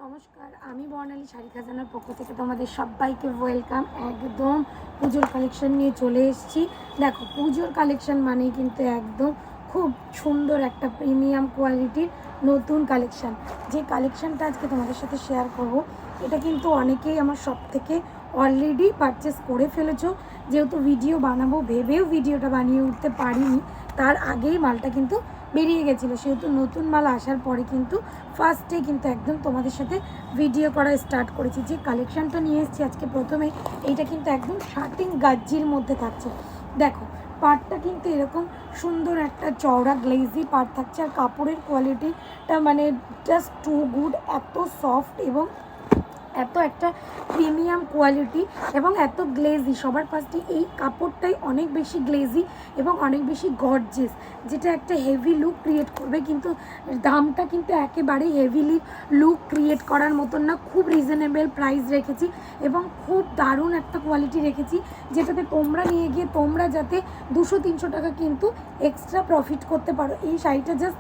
নমস্কার, আমি বর্ণালী শাড়ি খাজানার পক্ষ থেকে তোমাদের সবাইকে ওয়েলকাম। একদম পুজোর কালেকশন নিয়ে চলে এসেছি। দেখো, পুজোর কালেকশন মানেই কিন্তু একদম খুব সুন্দর একটা প্রিমিয়াম কোয়ালিটির নতুন কালেকশান। যে কালেকশানটা আজকে তোমাদের সাথে শেয়ার করব, এটা কিন্তু অনেকেই আমার সব থেকে অলরেডি পারচেস করে ফেলেছো। যেহেতু ভিডিও বানাবো ভেবেও ভিডিওটা বানিয়ে উঠতে পারিনি, তার আগেই মালটা কিন্তু বেরিয়ে গেছিলো, সেহেতু নতুন মাল আসার পরে কিন্তু ফার্স্টে কিন্তু একদম তোমাদের সাথে ভিডিও করা স্টার্ট করেছি। যে কালেকশানটা নিয়ে এসেছি আজকে প্রথমে, এইটা কিন্তু একদম শার্টিং গাজ্জির মধ্যে থাকছে। দেখো, পাড়টা কিন্তু এরকম সুন্দর একটা চওড়া গ্লেজি পাড় থাকছে, আর কাপড়ের কোয়ালিটিটা মানে জাস্ট টু গুড। এত সফট এবং এত একটা প্রিমিয়াম কোয়ালিটি এবং এত গ্লেজি। সবার ফার্স্টে এই কাপড়টাই অনেক বেশি গ্লেজি এবং অনেক বেশি গর্জিয়াস, যেটা একটা হেভি লুক ক্রিয়েট করবে। কিন্তু দামটা কিন্তু একেবারেই হেভিলি লুক ক্রিয়েট করার মতন না, খুব রিজনেবল প্রাইস রেখেছি এবং খুব দারুণ একটা কোয়ালিটি রেখেছি, যেটাতে তোমরা নিয়ে গিয়ে তোমরা যাতে 200-300 টাকা কিন্তু এক্সট্রা প্রফিট করতে পারো। এই শাড়িটা জাস্ট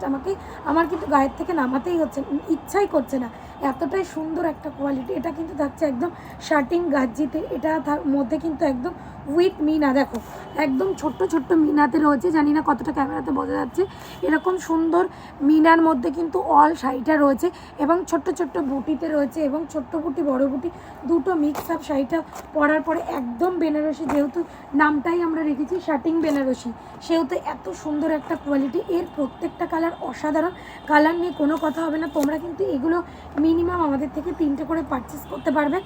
আমার কিন্তু গায়ের থেকে নামাতেই হচ্ছে, ইচ্ছাই করছে না, এতটাই সুন্দর একটা কোয়ালিটি। এটা কিন্তু থাকছে একদম শার্টিং গাজ্জিতে। এটা তার মধ্যে কিন্তু একদম উইথ মিনা, দেখো একদম ছোট্ট ছোট্ট মিনাতে রয়েছে, জানি না কতটা ক্যামেরাতে বোঝা যাচ্ছে। এরকম সুন্দর মিনার মধ্যে কিন্তু অল শাড়িটা রয়েছে এবং ছোট্ট ছোট্ট বুটিতে রয়েছে, এবং ছোট্ট বুটি বড় বুটি দুটো মিক্স আপ। শাড়িটা পরার পরে একদম বেনারসি, যেহেতু নামটাই আমরা রেখেছি শার্টিং বেনারসি, সেহেতু এত সুন্দর একটা কোয়ালিটি। এর প্রত্যেকটা কালার অসাধারণ, কালার নিয়ে কোনো কথা হবে না। তোমরা কিন্তু এগুলো মিনিমাম আমাদের থেকে 3টে করে পারচেস করতে পারবে।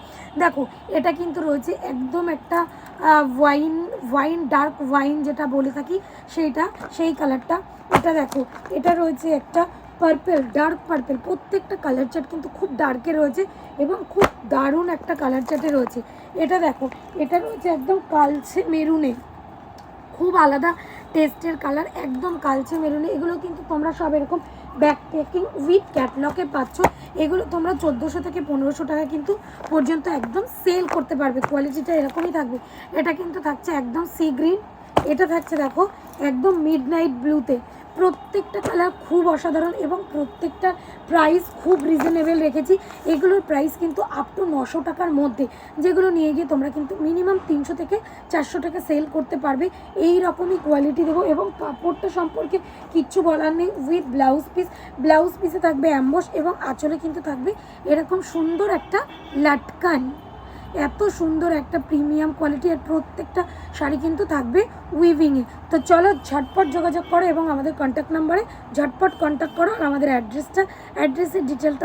দেখো, এটা কিন্তু রয়েছে একদম একটা ওয়াইন ডার্ক ওয়াইন যেটা বলে থাকি, সেই কালারটা। এটা দেখো, এটা রয়েছে একটা পার্পেল, ডার্ক পার্পেল। প্রত্যেকটা কালার চার্ট কিন্তু খুব ডার্কে রয়েছে এবং খুব দারুণ একটা কালার চার্টে রয়েছে। এটা দেখো, এটা রয়েছে একদম কালচে মেরুনে, খুব আলাদা টেস্টের কালার, একদম কালচে মেরুনে। এগুলো কিন্তু তোমরা সব এরকম ব্যাক প্যাকিং উইথ ক্যাটলগে পাচ্ছ। এগুলো তোমরা 1400 থেকে 1500 টাকা কিন্তু পর্যন্ত একদম সেল করতে পারবে। কোয়ালিটিটা এরকমই থাকবে। এটা কিন্তু থাকছে একদম সি গ্রিন, এটা থাকছে দেখো একদম মিডনাইট ব্লুতে। প্রত্যেকটা কালার খুব অসাধারণ এবং প্রত্যেকটা প্রাইস খুব রিজনেবল রেখেছি। এগুলোর প্রাইস কিন্তু আপ টু 900 টাকার মধ্যে, যেগুলো নিয়ে গিয়ে তোমরা কিন্তু মিনিমাম 300 থেকে 400 টাকা সেল করতে পারবে। এই রকমই কোয়ালিটি দেবো এবং কাপড়টা সম্পর্কে কিচ্ছু বলার নেই। উইথ ব্লাউজ পিসে থাকবে অ্যাম্বস এবং আঁচলে কিন্তু থাকবে এরকম সুন্দর একটা লাটকান। এত সুন্দর একটা প্রিমিয়াম কোয়ালিটি, আর প্রত্যেকটা শাড়ি কিন্তু থাকবে উইভিংয়ে। তো চলো ঝটপট যোগাযোগ করো এবং আমাদের কন্ট্যাক্ট নাম্বারে ঝটপট কন্ট্যাক্ট করো, আর আমাদের অ্যাড্রেসের ডিটেলটা